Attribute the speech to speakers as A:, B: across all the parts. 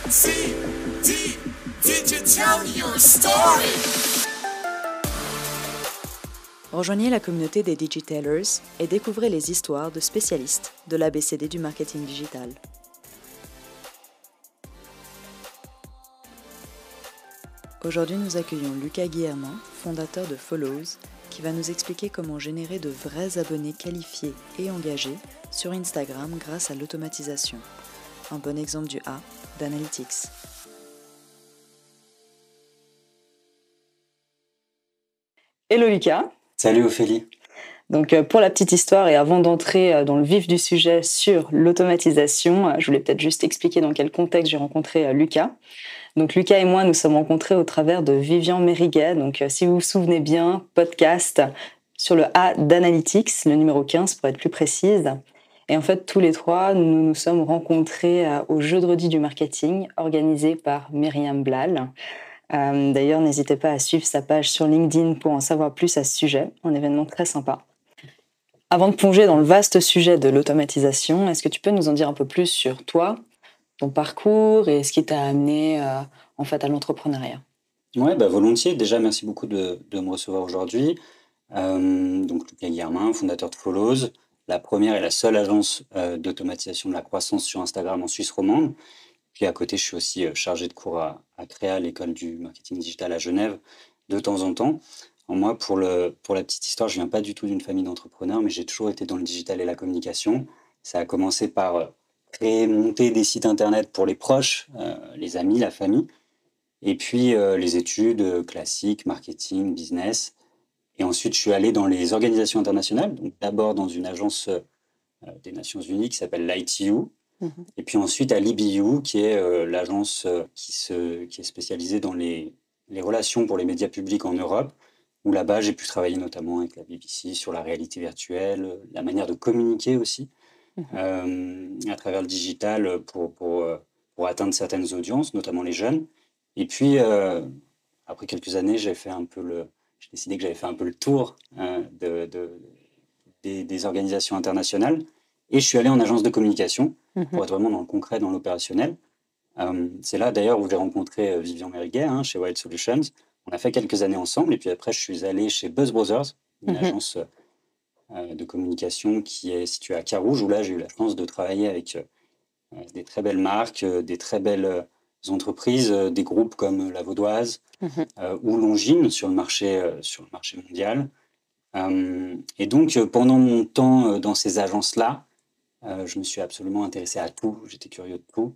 A: TD, did you tell your story?
B: Rejoignez la communauté des Digitailers et découvrez les histoires de spécialistes de l'ABCD du marketing digital. Aujourd'hui, nous accueillons Lucas Guillermin, fondateur de Follows, qui va nous expliquer comment générer de vrais abonnés qualifiés et engagés sur Instagram grâce à l'automatisation. Un bon exemple du A d'Analytics. Hello Lucas.
C: Salut Ophélie.
B: Donc pour la petite histoire et avant d'entrer dans le vif du sujet sur l'automatisation, je voulais peut-être juste expliquer dans quel contexte j'ai rencontré Lucas. Donc Lucas et moi nous sommes rencontrés au travers de Vivian Meriguet. Donc si vous vous souvenez bien, podcast sur le A d'Analytics, le numéro 15 pour être plus précise. Et en fait tous les trois nous nous sommes rencontrés au Jeudi du marketing organisé par Myriam Blal. D'ailleurs, n'hésitez pas à suivre sa page sur LinkedIn pour en savoir plus à ce sujet, un événement très sympa. Avant de plonger dans le vaste sujet de l'automatisation, est-ce que tu peux nous en dire un peu plus sur toi, ton parcours et ce qui t'a amené à l'entrepreneuriat?
C: Ouais, volontiers. Déjà, merci beaucoup de me recevoir aujourd'hui. Donc, Lucas Guillermin, fondateur de Follows, la première et la seule agence d'automatisation de la croissance sur Instagram en Suisse romande. Puis à côté, je suis aussi chargé de cours à Créa, l'école du marketing digital à Genève, de temps en temps. Moi, pour la petite histoire, je viens pas du tout d'une famille d'entrepreneurs, mais j'ai toujours été dans le digital et la communication. Ça a commencé par créer, monter des sites internet pour les proches, les amis, la famille. Et puis les études classiques, marketing, business. Et ensuite, je suis allé dans les organisations internationales. Donc d'abord dans une agence des Nations Unies qui s'appelle l'ITU. Et puis ensuite à l'IBU, qui est l'agence qui est spécialisée dans les relations pour les médias publics en Europe, où là-bas j'ai pu travailler notamment avec la BBC sur la réalité virtuelle, la manière de communiquer aussi à travers le digital pour atteindre certaines audiences, notamment les jeunes. Et puis après quelques années, j'ai décidé que j'avais fait un peu le tour des organisations internationales. Et je suis allé en agence de communication pour être vraiment dans le concret, dans l'opérationnel. C'est là d'ailleurs où j'ai rencontré Vivian Meriguet chez Wild Solutions. On a fait quelques années ensemble et puis après je suis allé chez Buzz Brothers, une agence de communication qui est située à Carouge, où là j'ai eu la chance de travailler avec des très belles marques, des très belles entreprises, des groupes comme La Vaudoise ou Longines sur le marché mondial. Et donc pendant mon temps dans ces agences-là, je me suis absolument intéressé à tout, j'étais curieux de tout,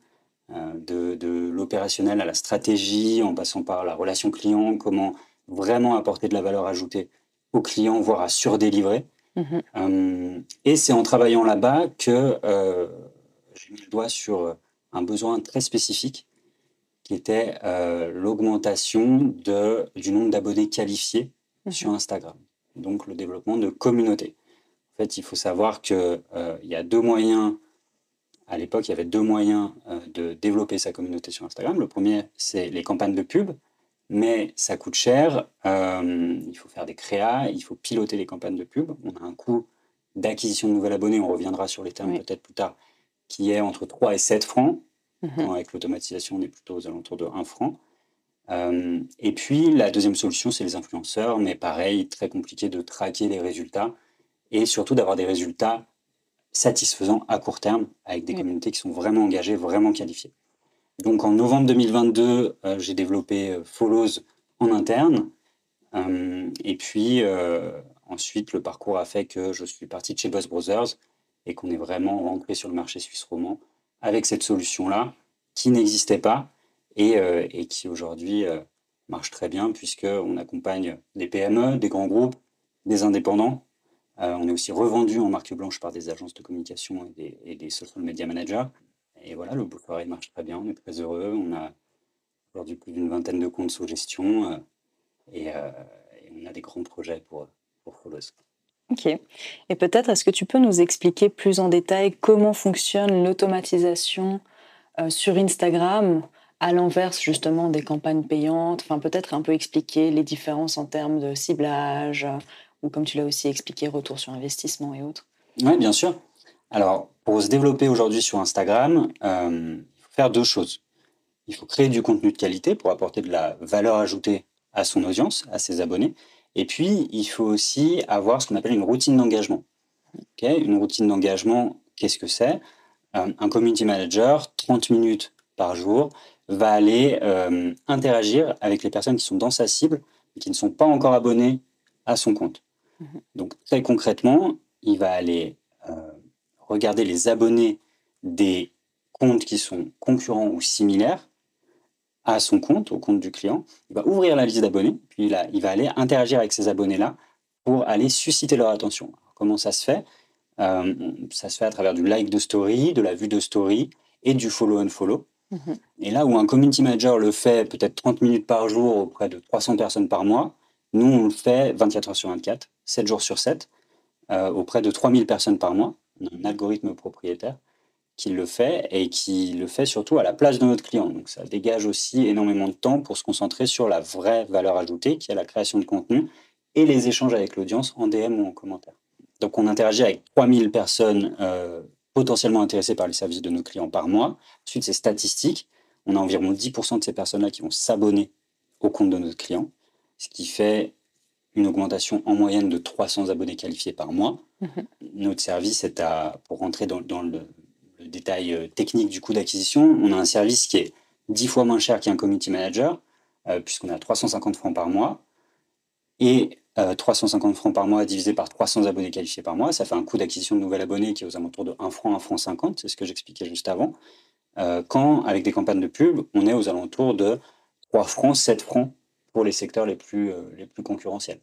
C: de l'opérationnel à la stratégie, en passant par la relation client, comment vraiment apporter de la valeur ajoutée aux clients, voire à surdélivrer. Et c'est en travaillant là-bas que j'ai mis le doigt sur un besoin très spécifique, qui était l'augmentation du nombre d'abonnés qualifiés sur Instagram, donc le développement de communautés. En fait, il faut savoir qu'il y a deux moyens. À l'époque, il y avait deux moyens de développer sa communauté sur Instagram. Le premier, c'est les campagnes de pub, mais ça coûte cher. Il faut faire des créas, il faut piloter les campagnes de pub. On a un coût d'acquisition de nouveaux abonnés, on reviendra sur les termes peut-être plus tard, qui est entre 3 et 7 francs. Avec l'automatisation, on est plutôt aux alentours de 1 franc. Et puis, la deuxième solution, c'est les influenceurs, mais pareil, très compliqué de traquer les résultats et surtout d'avoir des résultats satisfaisants à court terme avec des communautés qui sont vraiment engagées, vraiment qualifiées. Donc en novembre 2022, j'ai développé Follows en interne. Et puis ensuite, le parcours a fait que je suis parti de chez Buzz Brothers et qu'on est vraiment rentré sur le marché suisse romand avec cette solution-là qui n'existait pas et qui aujourd'hui marche très bien puisqu'on accompagne des PME, des grands groupes, des indépendants. On est aussi revendu en marque blanche par des agences de communication et des social media managers. Et voilà, le bouche-oreille marche très bien, on est très heureux. On a aujourd'hui plus d'une vingtaine de comptes sous gestion et on a des grands projets pour Follows.
B: Ok. Et peut-être, est-ce que tu peux nous expliquer plus en détail comment fonctionne l'automatisation sur Instagram à l'inverse justement des campagnes payantes? Enfin, peut-être un peu expliquer les différences en termes de ciblage ou comme tu l'as aussi expliqué, retour sur investissement et autres.
C: Oui, bien sûr. Alors, pour se développer aujourd'hui sur Instagram, il faut faire deux choses. il faut créer du contenu de qualité pour apporter de la valeur ajoutée à son audience, à ses abonnés. Et puis, il faut aussi avoir ce qu'on appelle une routine d'engagement. Une routine d'engagement, qu'est-ce que c'est? Un community manager, 30 minutes par jour, va aller interagir avec les personnes qui sont dans sa cible et qui ne sont pas encore abonnées à son compte. Donc, très concrètement, il va aller regarder les abonnés des comptes qui sont concurrents ou similaires à son compte, au compte du client. Il va ouvrir la liste d'abonnés, puis il va aller interagir avec ces abonnés-là pour aller susciter leur attention. Alors, comment ça se fait? Ça se fait à travers du like de story, de la vue de story et du follow-unfollow. Et là où un community manager le fait peut-être 30 minutes par jour auprès de 300 personnes par mois, nous, on le fait 24 heures sur 24, 7 jours sur 7, auprès de 3000 personnes par mois. On a un algorithme propriétaire qui le fait et qui le fait surtout à la place de notre client. Donc ça dégage aussi énormément de temps pour se concentrer sur la vraie valeur ajoutée, qui est la création de contenu et les échanges avec l'audience en DM ou en commentaire. Donc on interagit avec 3000 personnes potentiellement intéressées par les services de nos clients par mois. Ensuite, c'est statistique. On a environ 10% de ces personnes-là qui vont s'abonner au compte de notre client, ce qui fait une augmentation en moyenne de 300 abonnés qualifiés par mois. Notre service est pour rentrer dans le détail technique du coût d'acquisition, on a un service qui est 10 fois moins cher qu'un community manager, puisqu'on a 350 francs par mois. Et 350 francs par mois divisé par 300 abonnés qualifiés par mois, ça fait un coût d'acquisition de nouvel abonné qui est aux alentours de 1 franc, 1 franc 50, c'est ce que j'expliquais juste avant. Quand, avec des campagnes de pub, on est aux alentours de 3 francs, 7 francs pour les secteurs les plus concurrentiels.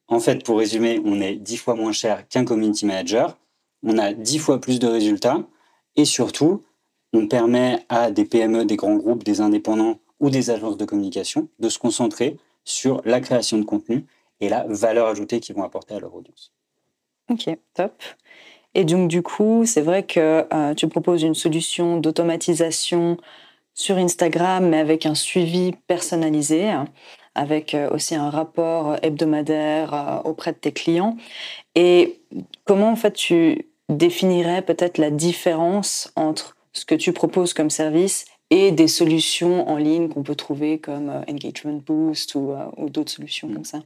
C: En fait, pour résumer, on est 10 fois moins cher qu'un community manager, on a 10 fois plus de résultats, et surtout, on permet à des PME, des grands groupes, des indépendants ou des agences de communication de se concentrer sur la création de contenu et la valeur ajoutée qu'ils vont apporter à leur audience.
B: Ok, top. Et donc du coup, c'est vrai que tu proposes une solution d'automatisation sur Instagram, mais avec un suivi personnalisé, avec aussi un rapport hebdomadaire auprès de tes clients. Et comment en fait tu définirais peut-être la différence entre ce que tu proposes comme service et des solutions en ligne qu'on peut trouver comme Engagement Boost ou d'autres solutions comme ça?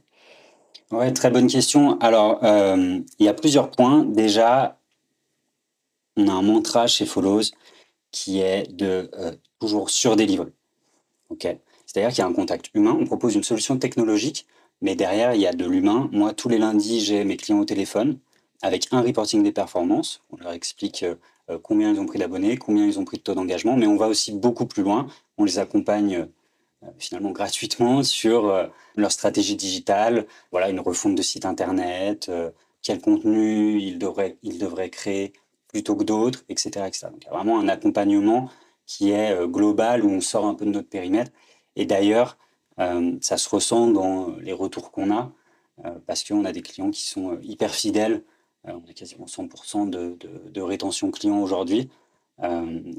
C: Ouais, très bonne question. Alors, il y a plusieurs points. Déjà, on a un mantra chez Follows qui est de toujours surdélivrer. Okay. C'est-à-dire qu'il y a un contact humain. On propose une solution technologique, mais derrière, il y a de l'humain. Moi, tous les lundis, j'ai mes clients au téléphone avec un reporting des performances. On leur explique combien ils ont pris d'abonnés, combien ils ont pris de taux d'engagement, mais on va aussi beaucoup plus loin. On les accompagne finalement gratuitement sur leur stratégie digitale, voilà, une refonte de site internet, quel contenu ils devraient créer plutôt que d'autres, etc., etc. Donc, il y a vraiment un accompagnement qui est global, où on sort un peu de notre périmètre. Et d'ailleurs, ça se ressent dans les retours qu'on a, parce qu'on a des clients qui sont hyper fidèles. On a quasiment 100% de rétention client aujourd'hui.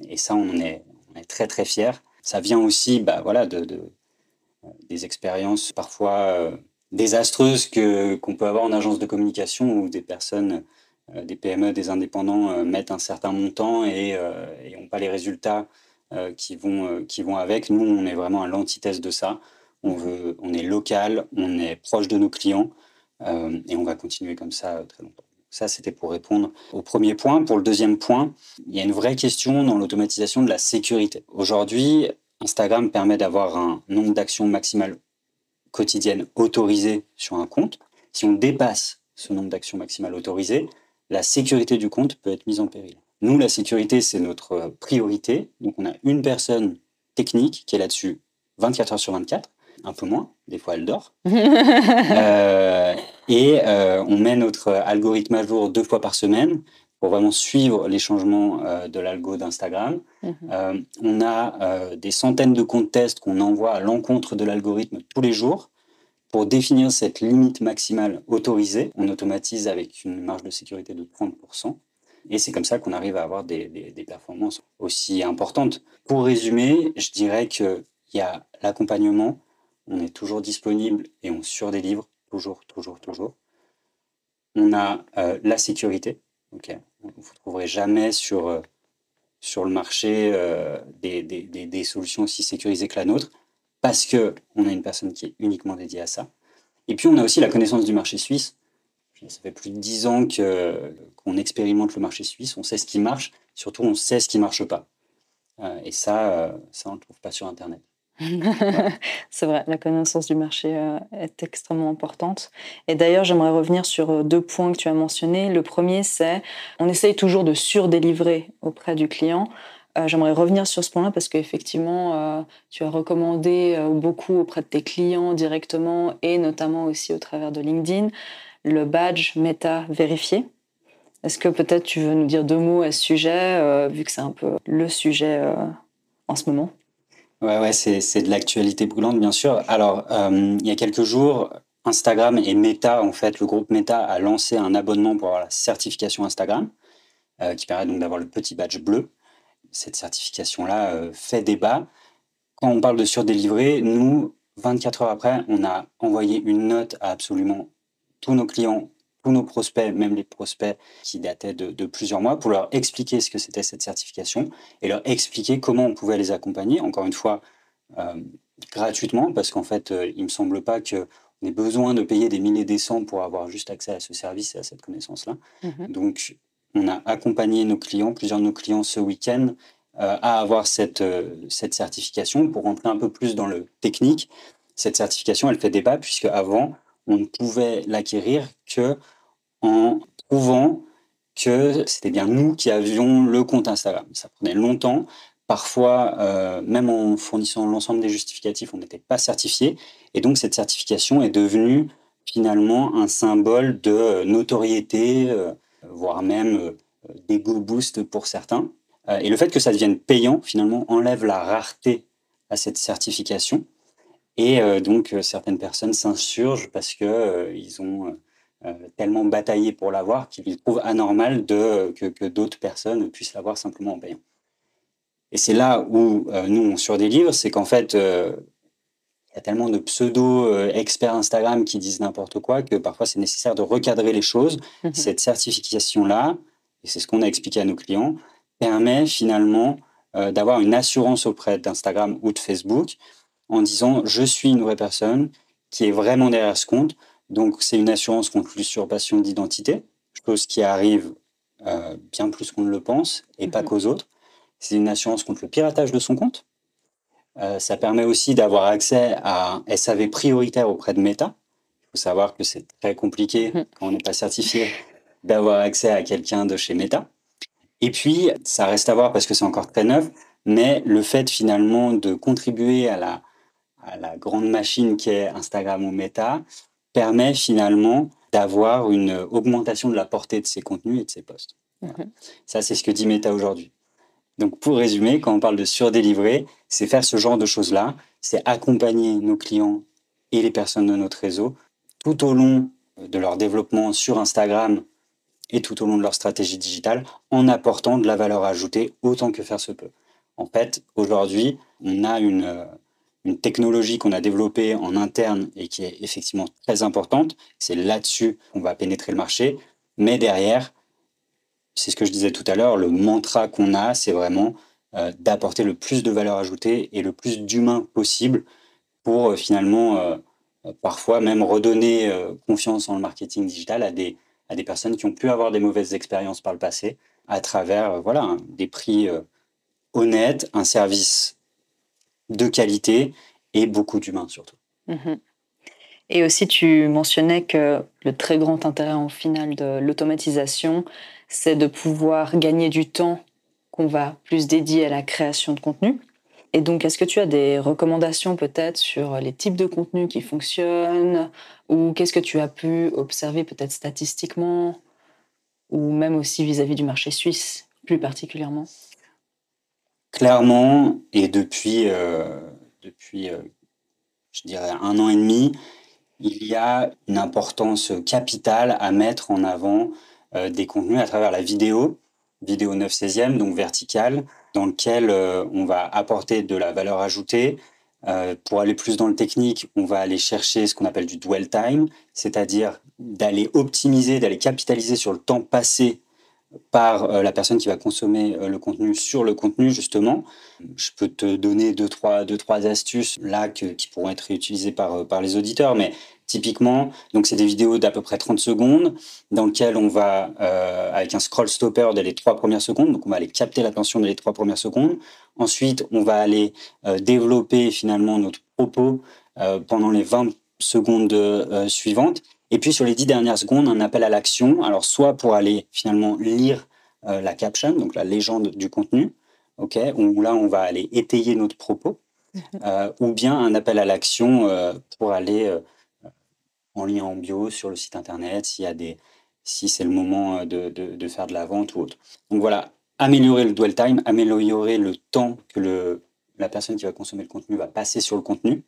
C: Et ça, on est très, très fiers. Ça vient aussi voilà, des expériences parfois désastreuses qu'on peut avoir en agence de communication, où des personnes, des PME, des indépendants mettent un certain montant et n'ont pas les résultats qui vont avec. Nous, on est vraiment à l'antithèse de ça. On est local, on est proche de nos clients et on va continuer comme ça très longtemps. Ça, c'était pour répondre au premier point. Pour le deuxième point, il y a une vraie question dans l'automatisation de la sécurité. Aujourd'hui, Instagram permet d'avoir un nombre d'actions maximales quotidiennes autorisées sur un compte. Si on dépasse ce nombre d'actions maximales autorisées, la sécurité du compte peut être mise en péril. Nous, la sécurité, c'est notre priorité. Donc, on a une personne technique qui est là-dessus 24 heures sur 24, un peu moins, des fois elle dort. On met notre algorithme à jour 2 fois par semaine pour vraiment suivre les changements de l'algo d'Instagram. On a des centaines de comptes tests qu'on envoie à l'encontre de l'algorithme tous les jours pour définir cette limite maximale autorisée. On automatise avec une marge de sécurité de 30%. Et c'est comme ça qu'on arrive à avoir des performances aussi importantes. Pour résumer, je dirais qu'il y a l'accompagnement, on est toujours disponible et on surdélivre, toujours. On a la sécurité. Okay. Vous ne trouverez jamais sur sur le marché des solutions aussi sécurisées que la nôtre, parce qu'on a une personne qui est uniquement dédiée à ça. Et puis, on a aussi la connaissance du marché suisse. Ça fait plus de 10 ans qu'on expérimente le marché suisse. On sait ce qui marche, surtout on sait ce qui ne marche pas. Et ça, on ne le trouve pas sur Internet.
B: C'est vrai, la connaissance du marché est extrêmement importante. Et d'ailleurs, j'aimerais revenir sur 2 points que tu as mentionnés. Le premier, c'est on essaye toujours de surdélivrer auprès du client. J'aimerais revenir sur ce point-là parce qu'effectivement, tu as recommandé beaucoup auprès de tes clients directement et notamment aussi au travers de LinkedIn le badge Meta vérifié. Est-ce que peut-être tu veux nous dire 2 mots à ce sujet, vu que c'est un peu le sujet en ce moment?
C: Ouais, c'est de l'actualité brûlante, bien sûr. Alors, il y a quelques jours, Instagram et Meta, en fait, le groupe Meta a lancé un abonnement pour avoir la certification Instagram, qui permet donc d'avoir le petit badge bleu. Cette certification-là fait débat. Quand on parle de surdélivrer, nous, 24 heures après, on a envoyé une note à absolument tous nos clients, tous nos prospects, même les prospects qui dataient de plusieurs mois, pour leur expliquer ce que c'était cette certification et leur expliquer comment on pouvait les accompagner, encore une fois, gratuitement, parce qu'en fait, il ne me semble pas qu'on ait besoin de payer des milliers des cents pour avoir juste accès à ce service et à cette connaissance-là. Donc, on a accompagné nos clients, plusieurs de nos clients ce week-end, à avoir cette certification. Pour rentrer un peu plus dans le technique, cette certification, elle fait débat, puisque avant, on ne pouvait l'acquérir qu'en prouvant que c'était bien nous qui avions le compte Instagram. Ça prenait longtemps. Parfois, même en fournissant l'ensemble des justificatifs, on n'était pas certifié. Et donc, cette certification est devenue finalement un symbole de notoriété, voire même d'ego boost pour certains. Et le fait que ça devienne payant, finalement, enlève la rareté à cette certification. Et donc, certaines personnes s'insurgent parce qu'ils ont tellement bataillé pour l'avoir qu'ils trouvent anormal que d'autres personnes puissent l'avoir simplement en payant. Et c'est là où nous, on surdélivre, c'est qu'en fait, il y a tellement de pseudo-experts Instagram qui disent n'importe quoi que parfois, c'est nécessaire de recadrer les choses. Cette certification-là, et c'est ce qu'on a expliqué à nos clients, permet finalement d'avoir une assurance auprès d'Instagram ou de Facebook en disant « je suis une vraie personne qui est vraiment derrière ce compte ». Donc, c'est une assurance contre l'usurpation d'identité, chose qui arrive bien plus qu'on ne le pense et pas qu'aux autres. C'est une assurance contre le piratage de son compte. Ça permet aussi d'avoir accès à un SAV prioritaire auprès de Meta. Il faut savoir que c'est très compliqué quand on n'est pas certifié d'avoir accès à quelqu'un de chez Meta. Et puis, ça reste à voir parce que c'est encore très neuf, mais le fait finalement de contribuer à la grande machine qu'est Instagram ou Meta permet finalement d'avoir une augmentation de la portée de ses contenus et de ses posts. Voilà. Ça, c'est ce que dit Meta aujourd'hui. Donc, pour résumer, quand on parle de surdélivrer, c'est faire ce genre de choses-là, c'est accompagner nos clients et les personnes de notre réseau tout au long de leur développement sur Instagram et tout au long de leur stratégie digitale en apportant de la valeur ajoutée autant que faire se peut. En fait, aujourd'hui, on a une technologie qu'on a développée en interne et qui est effectivement très importante. C'est là-dessus qu'on va pénétrer le marché. Mais derrière, c'est ce que je disais tout à l'heure, le mantra qu'on a, c'est vraiment d'apporter le plus de valeur ajoutée et le plus d'humain possible pour finalement, parfois même redonner confiance en le marketing digital à des personnes qui ont pu avoir des mauvaises expériences par le passé à travers des prix honnêtes, un service de qualité et beaucoup d'humains surtout.
B: Et aussi, tu mentionnais que le très grand intérêt en final de l'automatisation, c'est de pouvoir gagner du temps qu'on va plus dédier à la création de contenu. Et donc, est-ce que tu as des recommandations peut-être sur les types de contenus qui fonctionnent ou qu'est-ce que tu as pu observer peut-être statistiquement ou même aussi vis-à-vis du marché suisse plus particulièrement?
C: Clairement, et depuis je dirais 1 an et demi, il y a une importance capitale à mettre en avant des contenus à travers la vidéo 9/16e, donc verticale, dans lequel on va apporter de la valeur ajoutée. Pour aller plus dans le technique, on va aller chercher ce qu'on appelle du dwell time, c'est-à-dire d'aller optimiser, d'aller capitaliser sur le temps passé par la personne qui va consommer le contenu sur le contenu, justement. Je peux te donner deux, trois astuces là qui pourront être réutilisées par les auditeurs, mais typiquement, donc c'est des vidéos d'à peu près 30 secondes dans lesquelles on va, avec un scroll stopper dès les 3 premières secondes, donc on va aller capter l'attention dès les 3 premières secondes. Ensuite, on va aller développer finalement notre propos pendant les 20 secondes suivantes. Et puis sur les 10 dernières secondes, un appel à l'action. Alors soit pour aller finalement lire la caption, donc la légende du contenu, où là on va aller étayer notre propos, ou bien un appel à l'action pour aller en lien en bio sur le site internet, si c'est le moment de faire de la vente ou autre. Donc voilà, améliorer le dwell time, améliorer le temps que la personne qui va consommer le contenu va passer sur le contenu.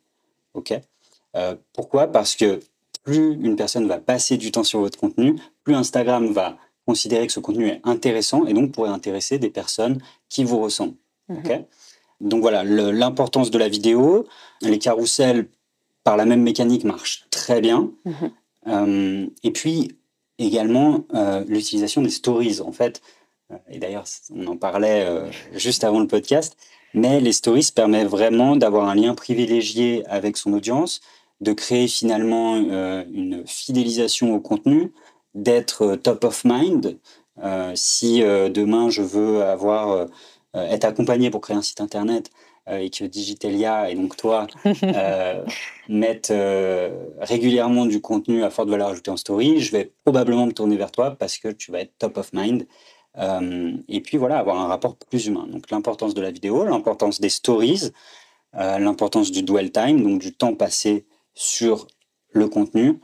C: Pourquoi ? Parce que plus une personne va passer du temps sur votre contenu, plus Instagram va considérer que ce contenu est intéressant et donc pourrait intéresser des personnes qui vous ressemblent. Donc voilà, l'importance de la vidéo. Les carousels, par la même mécanique, marchent très bien. Et puis également l'utilisation des stories, en fait. Et d'ailleurs, on en parlait juste avant le podcast, mais les stories permettent vraiment d'avoir un lien privilégié avec son audience, de créer finalement une fidélisation au contenu, d'être top of mind. Si demain je veux être accompagné pour créer un site internet et que Digitelia et donc toi mettent régulièrement du contenu à forte valeur ajoutée en story, je vais probablement me tourner vers toi parce que tu vas être top of mind. Et puis voilà, avoir un rapport plus humain. Donc l'importance de la vidéo, l'importance des stories, l'importance du dwell time, donc du temps passé sur le contenu.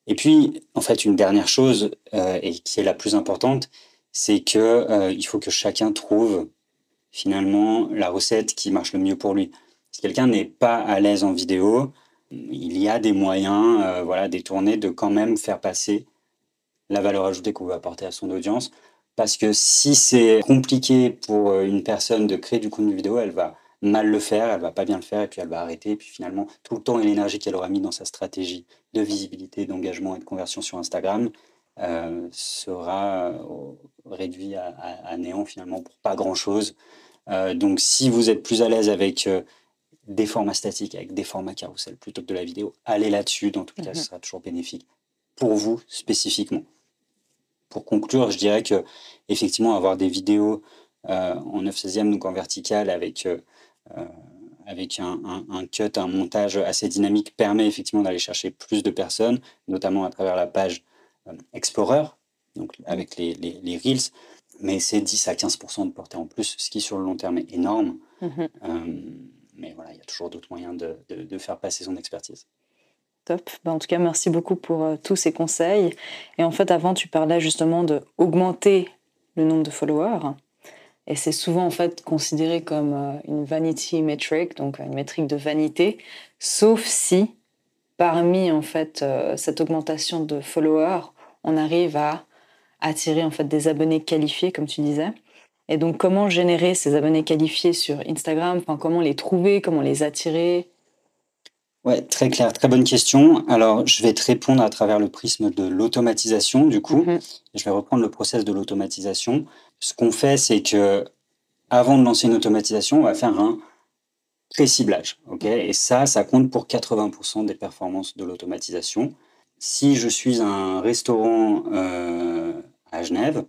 C: Et puis, en fait, une dernière chose, et qui est la plus importante, c'est qu'il faut que chacun trouve finalement la recette qui marche le mieux pour lui. Si quelqu'un n'est pas à l'aise en vidéo, il y a des moyens détournés de quand même faire passer la valeur ajoutée qu'on veut apporter à son audience. Parce que si c'est compliqué pour une personne de créer du contenu vidéo, elle va mal le faire, elle va pas bien le faire, et puis elle va arrêter. Et puis finalement, tout le temps et l'énergie qu'elle aura mis dans sa stratégie de visibilité, d'engagement et de conversion sur Instagram sera réduit à néant finalement pour pas grand-chose. Donc si vous êtes plus à l'aise avec des formats statiques, avec des formats carousel plutôt que de la vidéo, allez là-dessus. Dans tout cas, ce sera toujours bénéfique pour vous spécifiquement. Pour conclure, je dirais que effectivement avoir des vidéos en 9/16, donc en vertical avec un cut, un montage assez dynamique permet effectivement d'aller chercher plus de personnes, notamment à travers la page Explorer, donc avec les Reels, mais c'est 10 à 15% de portée en plus, ce qui sur le long terme est énorme. Mais voilà, il y a toujours d'autres moyens de faire passer son expertise.
B: Top. En tout cas, merci beaucoup pour tous ces conseils. Et en fait, avant, tu parlais justement d'augmenter le nombre de followers. Et c'est souvent en fait considéré comme une vanity metric, donc une métrique de vanité, sauf si parmi en fait cette augmentation de followers, on arrive à attirer en fait des abonnés qualifiés, comme tu disais. Et donc, comment générer ces abonnés qualifiés sur Instagram ? Enfin, comment les trouver ? Comment les attirer ?
C: Ouais, très clair, très bonne question. Alors, je vais te répondre à travers le prisme de l'automatisation, du coup. Je vais reprendre le process de l'automatisation. Ce qu'on fait, c'est que avant de lancer une automatisation, on va faire un pré-ciblage. Et ça compte pour 80% des performances de l'automatisation. Si je suis un restaurant à Genève,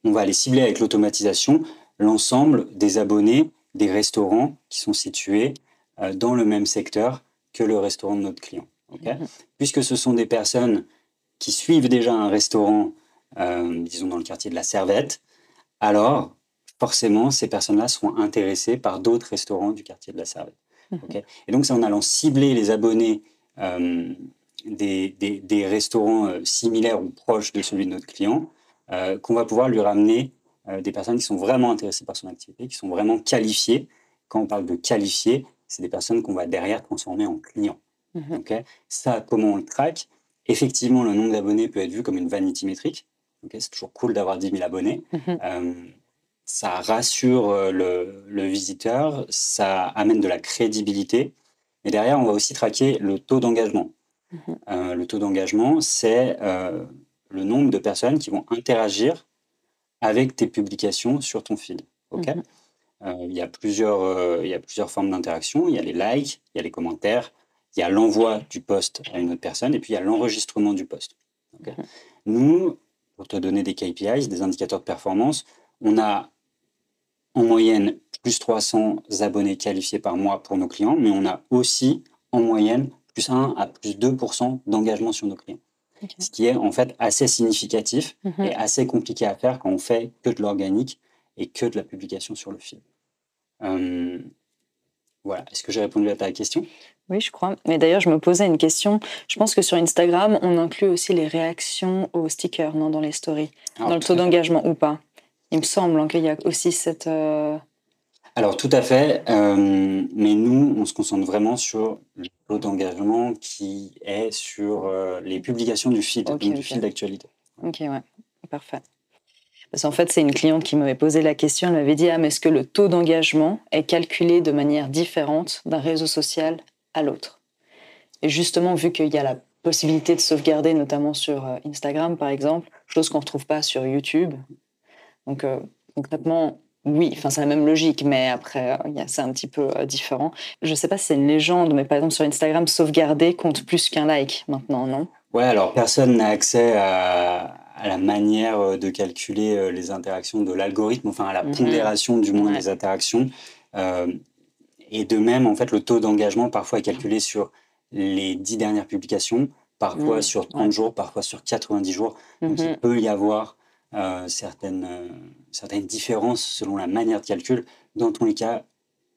C: on va aller cibler avec l'automatisation l'ensemble des abonnés des restaurants qui sont situés dans le même secteur que le restaurant de notre client. Puisque ce sont des personnes qui suivent déjà un restaurant, disons dans le quartier de la Servette, alors forcément, ces personnes-là seront intéressées par d'autres restaurants du quartier de la Servette. Et donc, c'est en allant cibler les abonnés des restaurants similaires ou proches de celui de notre client qu'on va pouvoir lui ramener des personnes qui sont vraiment intéressées par son activité, qui sont vraiment qualifiées. Quand on parle de qualifiées, c'est des personnes qu'on va derrière transformer en clients. Ça, comment on le traque ? Effectivement, le nombre d'abonnés peut être vu comme une vanity métrique. C'est toujours cool d'avoir 10 000 abonnés. Ça rassure le visiteur, ça amène de la crédibilité. Et derrière, on va aussi traquer le taux d'engagement. Le taux d'engagement, c'est le nombre de personnes qui vont interagir avec tes publications sur ton feed. Ok. Il y a plusieurs formes d'interaction. Il y a les likes, il y a les commentaires, il y a l'envoi du post à une autre personne, et puis il y a l'enregistrement du post. Ok. Nous, pour te donner des KPIs, des indicateurs de performance, on a en moyenne plus 300 abonnés qualifiés par mois pour nos clients, mais on a aussi en moyenne plus 1 à plus 2% d'engagement sur nos clients.
B: Ok.
C: Ce qui est en fait assez significatif et assez compliqué à faire quand on fait que de l'organique et que de la publication sur le feed. Voilà. Est-ce que j'ai répondu à ta question?
B: Oui, je crois. Mais d'ailleurs, je me posais une question. Je pense que sur Instagram, on inclut aussi les réactions aux stickers, non, dans les stories,
C: Alors,
B: dans le
C: tout
B: taux
C: à fait.
B: d'engagement ou pas. Il me semble qu'il y a aussi cette...
C: Alors, tout à fait. Mais nous, on se concentre vraiment sur le taux d'engagement qui est sur les publications du feed,
B: Ok,
C: donc du
B: ok.
C: fil d'actualité.
B: Ok, ouais, parfait. Parce qu'en fait, c'est une cliente qui m'avait posé la question. Elle m'avait dit, ah, mais est-ce que le taux d'engagement est calculé de manière différente d'un réseau social à l'autre? Et justement, vu qu'il y a la possibilité de sauvegarder, notamment sur Instagram, par exemple, chose qu'on ne retrouve pas sur YouTube. Donc, concrètement, oui, enfin, c'est la même logique, mais après, c'est un petit peu différent. Je ne sais pas si c'est une légende, mais par exemple, sur Instagram, sauvegarder compte plus qu'un like maintenant, non?
C: Ouais, alors personne n'a accès à la manière de calculer les interactions de l'algorithme, enfin à la pondération du moins
B: Ouais.
C: des interactions. Et de même, en fait, le taux d'engagement parfois est calculé sur les 10 dernières publications, parfois sur 30 jours, parfois sur 90 jours. Donc il peut y avoir certaines différences selon la manière de calcul. Dans tous les cas,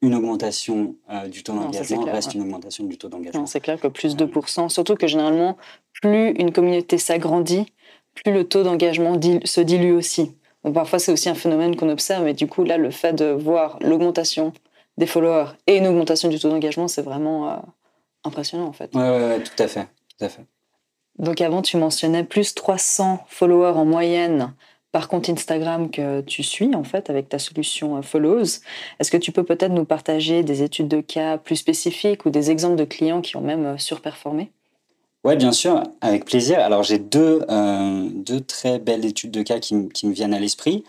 C: une augmentation du taux
B: Non, ça, c'est
C: d'engagement
B: clair,
C: reste
B: ouais.
C: une augmentation du taux d'engagement.
B: Non, c'est clair que plus 2%, surtout que généralement, plus une communauté s'agrandit, plus le taux d'engagement se dilue aussi. Donc parfois, c'est aussi un phénomène qu'on observe, mais du coup, là, le fait de voir l'augmentation des followers et une augmentation du taux d'engagement, c'est vraiment impressionnant, en fait.
C: Ouais, tout à fait, tout à fait.
B: Donc avant, tu mentionnais plus 300 followers en moyenne par compte Instagram que tu suis, en fait, avec ta solution Follows. Est-ce que tu peux peut-être nous partager des études de cas plus spécifiques ou des exemples de clients qui ont même surperformé?
C: Ouais, bien sûr, avec plaisir. Alors, j'ai deux très belles études de cas qui me viennent à l'esprit.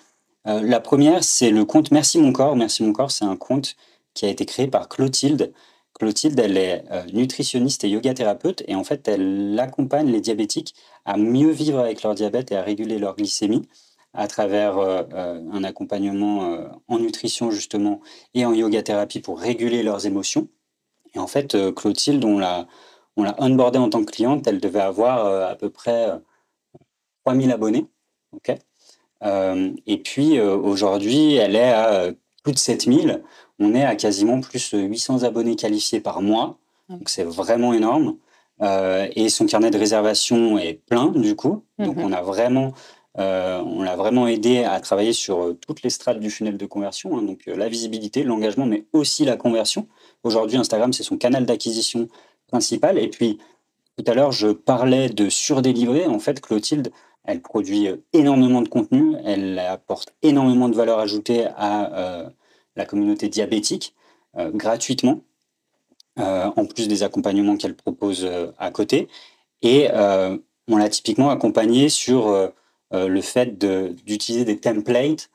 C: La première, c'est le compte Merci Mon Corps. Merci Mon Corps, c'est un compte qui a été créé par Clotilde. Clotilde, elle est nutritionniste et yoga thérapeute, et en fait, elle accompagne les diabétiques à mieux vivre avec leur diabète et à réguler leur glycémie à travers un accompagnement en nutrition, justement, et en yoga thérapie pour réguler leurs émotions. Et en fait, Clotilde, on l'a onboardée en tant que cliente, elle devait avoir à peu près 3000 abonnés. Ok. Et puis aujourd'hui, elle est à plus de 7000. On est à quasiment plus de 800 abonnés qualifiés par mois. Donc c'est vraiment énorme. Et son carnet de réservation est plein du coup. Donc on l'a vraiment aidé à travailler sur toutes les strates du funnel de conversion. Hein. Donc la visibilité, l'engagement, mais aussi la conversion. Aujourd'hui, Instagram, c'est son canal d'acquisition principal. Et puis tout à l'heure, je parlais de surdélivrer. En fait, Clotilde, elle produit énormément de contenu, elle apporte énormément de valeur ajoutée à la communauté diabétique gratuitement, en plus des accompagnements qu'elle propose à côté. Et on l'a typiquement accompagnée sur le fait d'utiliser des templates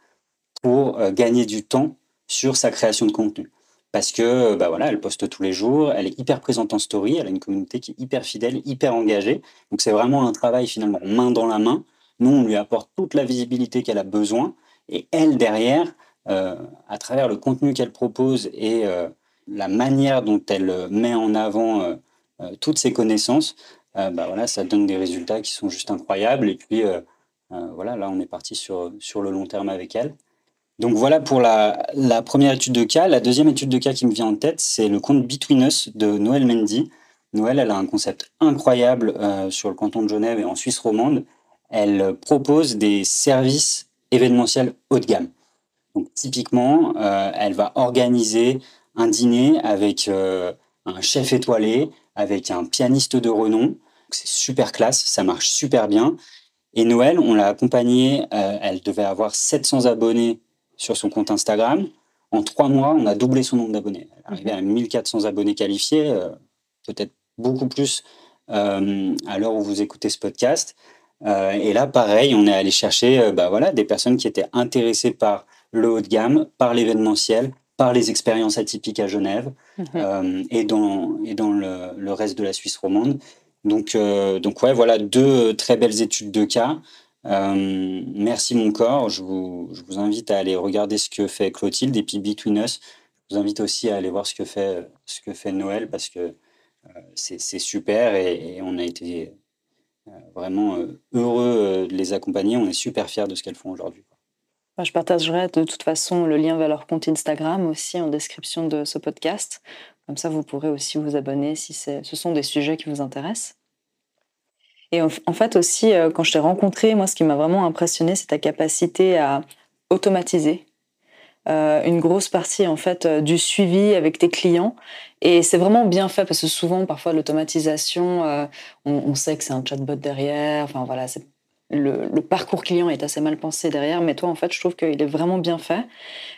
C: pour gagner du temps sur sa création de contenu. Parce que bah voilà, elle poste tous les jours, elle est hyper présente en story, elle a une communauté qui est hyper fidèle, hyper engagée. Donc c'est vraiment un travail finalement main dans la main. Nous, on lui apporte toute la visibilité qu'elle a besoin. Et elle, derrière, à travers le contenu qu'elle propose et la manière dont elle met en avant toutes ses connaissances, bah voilà, ça donne des résultats qui sont juste incroyables. Et puis voilà, là, on est parti sur le long terme avec elle. Donc voilà pour la première étude de cas. La deuxième étude de cas qui me vient en tête, c'est le compte Between Us de Noël Mendy. Noël, elle a un concept incroyable sur le canton de Genève et en Suisse romande. Elle propose des services événementiels haut de gamme. Donc typiquement, elle va organiser un dîner avec un chef étoilé, avec un pianiste de renom. C'est super classe, ça marche super bien. Et Noël, on l'a accompagnée, elle devait avoir 700 abonnés sur son compte Instagram. En 3 mois, on a doublé son nombre d'abonnés. Elle est arrivée à 1400 abonnés qualifiés, peut-être beaucoup plus à l'heure où vous écoutez ce podcast. Et là, pareil, on est allé chercher des personnes qui étaient intéressées par le haut de gamme, par l'événementiel, par les expériences atypiques à Genève et dans le reste de la Suisse romande. Donc ouais, voilà 2 très belles études de cas. Merci mon corps. Je vous invite à aller regarder ce que fait Clotilde et puis Between Us. Je vous invite aussi à aller voir ce que fait Noël parce que c'est super et on a été vraiment heureux de les accompagner. On est super fiers de ce qu'elles font aujourd'hui.
B: Je partagerai de toute façon le lien vers leur compte Instagram aussi en description de ce podcast. Comme ça, vous pourrez aussi vous abonner si ce sont des sujets qui vous intéressent. Et en fait aussi, quand je t'ai rencontré, moi, ce qui m'a vraiment impressionné, c'est ta capacité à automatiser une grosse partie en fait du suivi avec tes clients. Et c'est vraiment bien fait parce que souvent, parfois, l'automatisation, on sait que c'est un chatbot derrière. Enfin voilà, le parcours client est assez mal pensé derrière, mais toi, en fait, je trouve qu'il est vraiment bien fait.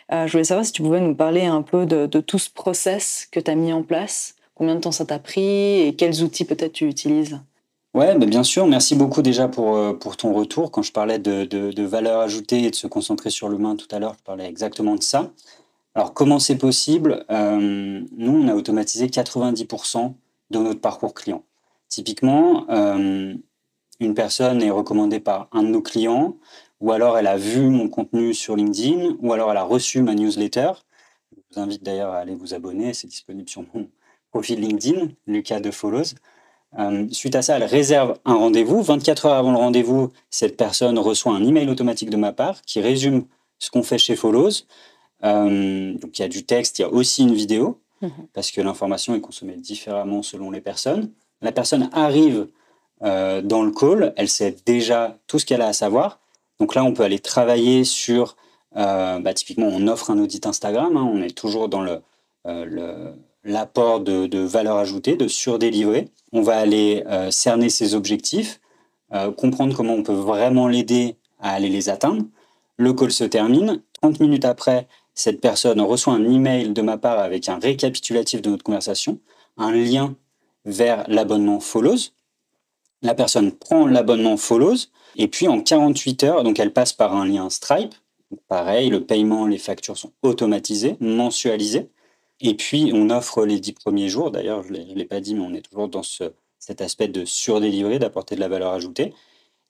B: Je voulais savoir si tu pouvais nous parler un peu de tout ce process que tu as mis en place, combien de temps ça t'a pris et quels outils peut-être tu utilises.
C: Ouais, bien sûr. Merci beaucoup déjà pour ton retour. Quand je parlais de valeur ajoutée et de se concentrer sur l'humain tout à l'heure, je parlais exactement de ça. Alors, comment c'est possible? Nous, on a automatisé 90% de notre parcours client. Typiquement, une personne est recommandée par un de nos clients, ou alors elle a vu mon contenu sur LinkedIn, ou alors elle a reçu ma newsletter. Je vous invite d'ailleurs à aller vous abonner, c'est disponible sur mon profil LinkedIn, Lucas de Follows. Suite à ça, elle réserve un rendez-vous. 24 heures avant le rendez-vous, cette personne reçoit un email automatique de ma part qui résume ce qu'on fait chez Follows. Donc il y a du texte, il y a aussi une vidéo, parce que l'information est consommée différemment selon les personnes. La personne arrive dans le call, elle sait déjà tout ce qu'elle a à savoir. Donc là, on peut aller travailler sur, typiquement, on offre un audit Instagram, on est toujours dans l'apport de valeur ajoutée, de surdélivrer. On va aller cerner ses objectifs, comprendre comment on peut vraiment l'aider à aller les atteindre. Le call se termine. 30 minutes après, cette personne reçoit un email de ma part avec un récapitulatif de notre conversation, un lien vers l'abonnement Follows. La personne prend l'abonnement Follows et puis en 48 heures, donc elle passe par un lien Stripe. Pareil, le paiement, les factures sont automatisées, mensualisées. Et puis on offre les 10 premiers jours. D'ailleurs, je ne l'ai pas dit, mais on est toujours dans cet aspect de surdélivrer, d'apporter de la valeur ajoutée.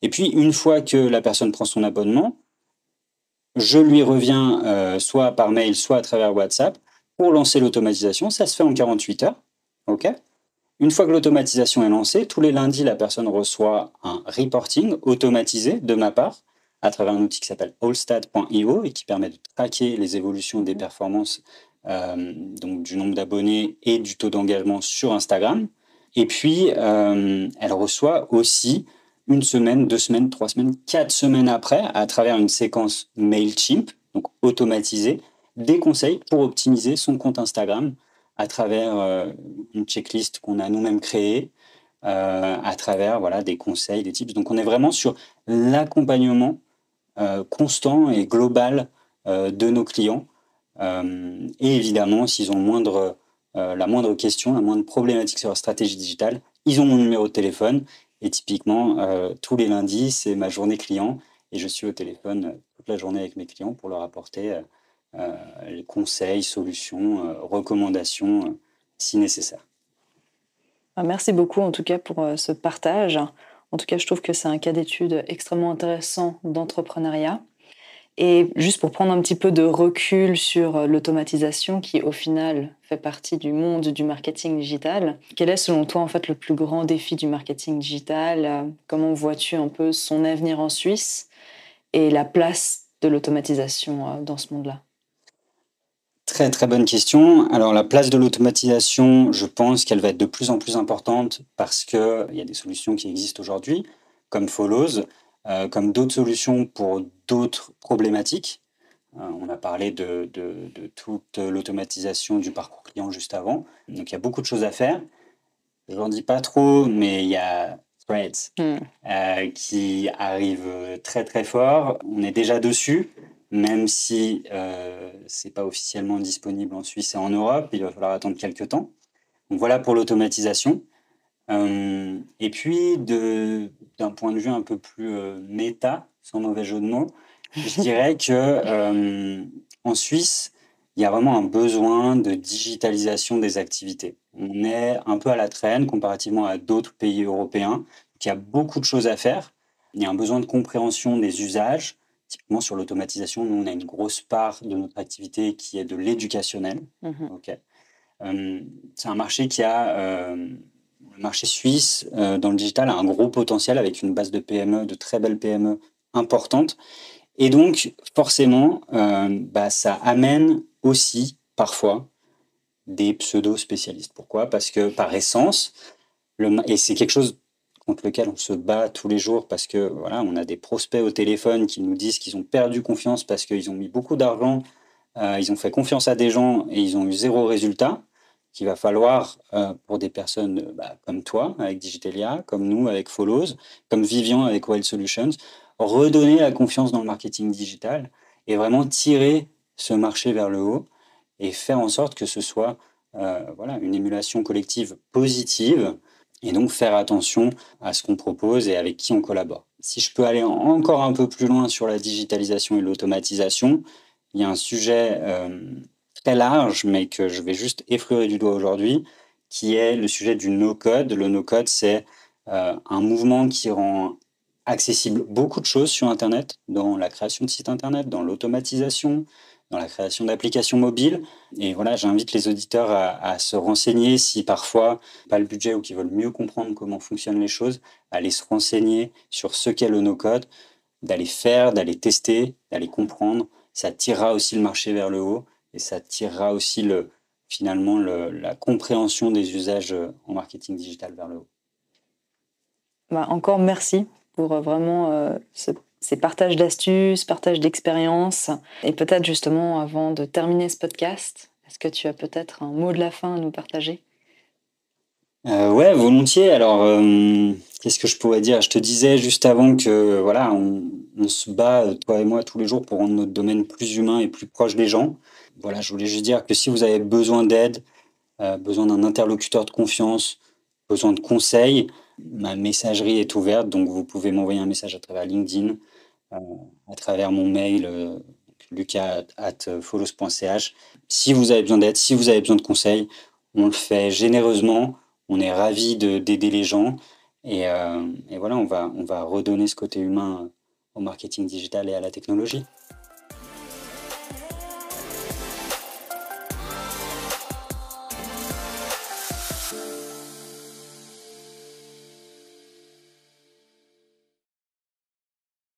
C: Et puis une fois que la personne prend son abonnement, je lui reviens soit par mail, soit à travers WhatsApp pour lancer l'automatisation. Ça se fait en 48 heures. OK. Une fois que l'automatisation est lancée, tous les lundis, la personne reçoit un reporting automatisé de ma part à travers un outil qui s'appelle allstat.io et qui permet de traquer les évolutions des performances, donc du nombre d'abonnés et du taux d'engagement sur Instagram. Et puis, elle reçoit aussi 1 semaine, 2 semaines, 3 semaines, 4 semaines après, à travers une séquence MailChimp, donc automatisée, des conseils pour optimiser son compte Instagram à travers une checklist qu'on a nous-mêmes créée, à travers des conseils, des tips. Donc on est vraiment sur l'accompagnement constant et global de nos clients. Et évidemment, s'ils ont la moindre question, la moindre problématique sur leur stratégie digitale, ils ont mon numéro de téléphone. Et typiquement, tous les lundis, c'est ma journée client. Et je suis au téléphone toute la journée avec mes clients pour leur apporter les conseils, solutions, recommandations, si nécessaire.
B: Merci beaucoup en tout cas pour ce partage. En tout cas, je trouve que c'est un cas d'étude extrêmement intéressant d'entrepreneuriat. Et juste pour prendre un petit peu de recul sur l'automatisation qui, au final, fait partie du monde du marketing digital, quel est selon toi en fait le plus grand défi du marketing digital? Comment vois-tu un peu son avenir en Suisse et la place de l'automatisation dans ce monde-là?
C: Très, très bonne question. Alors, la place de l'automatisation, je pense qu'elle va être de plus en plus importante parce qu'il y a des solutions qui existent aujourd'hui, comme Follows, comme d'autres solutions pour d'autres problématiques. On a parlé de toute l'automatisation du parcours client juste avant. Donc, il y a beaucoup de choses à faire. Je n'en dis pas trop, mais il y a Threads qui arrive très, très fort. On est déjà dessus. Même si ce n'est pas officiellement disponible en Suisse et en Europe, il va falloir attendre quelques temps. Donc voilà pour l'automatisation. Et puis, d'un point de vue un peu plus méta, sans mauvais jeu de mots, je dirais que en Suisse, il y a vraiment un besoin de digitalisation des activités. On est un peu à la traîne comparativement à d'autres pays européens. Il y a beaucoup de choses à faire. Il y a un besoin de compréhension des usages. Typiquement, sur l'automatisation, nous, on a une grosse part de notre activité qui est de l'éducationnel. Ok. C'est un marché le marché suisse dans le digital a un gros potentiel avec une base de PME, de très belles PME importantes. Et donc, forcément, ça amène aussi parfois des pseudo-spécialistes. Pourquoi? Parce que par essence, et c'est quelque chose contre lequel on se bat tous les jours parce que voilà, on a des prospects au téléphone qui nous disent qu'ils ont perdu confiance parce qu'ils ont mis beaucoup d'argent, ils ont fait confiance à des gens et ils ont eu zéro résultat. Qu'il va falloir, pour des personnes comme toi, avec Digitalia, comme nous, avec Follows, comme Vivian, avec Wild Solutions, redonner la confiance dans le marketing digital et vraiment tirer ce marché vers le haut et faire en sorte que ce soit une émulation collective positive et donc faire attention à ce qu'on propose et avec qui on collabore. Si je peux aller encore un peu plus loin sur la digitalisation et l'automatisation, il y a un sujet très large, mais que je vais juste effleurer du doigt aujourd'hui, qui est le sujet du no-code. Le no-code, c'est un mouvement qui rend accessible beaucoup de choses sur Internet, dans la création de sites Internet, dans l'automatisation, dans la création d'applications mobiles. Et voilà, j'invite les auditeurs à se renseigner si parfois, pas le budget ou qui veulent mieux comprendre comment fonctionnent les choses, à aller se renseigner sur ce qu'est le no-code, d'aller faire, d'aller tester, d'aller comprendre. Ça tirera aussi le marché vers le haut et ça tirera aussi finalement la compréhension des usages en marketing digital vers le haut.
B: Encore merci pour vraiment ces partages d'astuces, partages d'expériences. Et peut-être justement, avant de terminer ce podcast, est-ce que tu as peut-être un mot de la fin à nous partager?
C: Ouais, volontiers. Alors, qu'est-ce que je pourrais dire? Je te disais juste avant que voilà, on se bat, toi et moi, tous les jours pour rendre notre domaine plus humain et plus proche des gens. Voilà, je voulais juste dire que si vous avez besoin d'aide, besoin d'un interlocuteur de confiance, besoin de conseils, ma messagerie est ouverte, donc vous pouvez m'envoyer un message à travers LinkedIn, à travers mon mail, lucas@follows.ch. Si vous avez besoin d'aide, si vous avez besoin de conseils, on le fait généreusement. On est ravis d'aider les gens et voilà, on va redonner ce côté humain au marketing digital et à la technologie.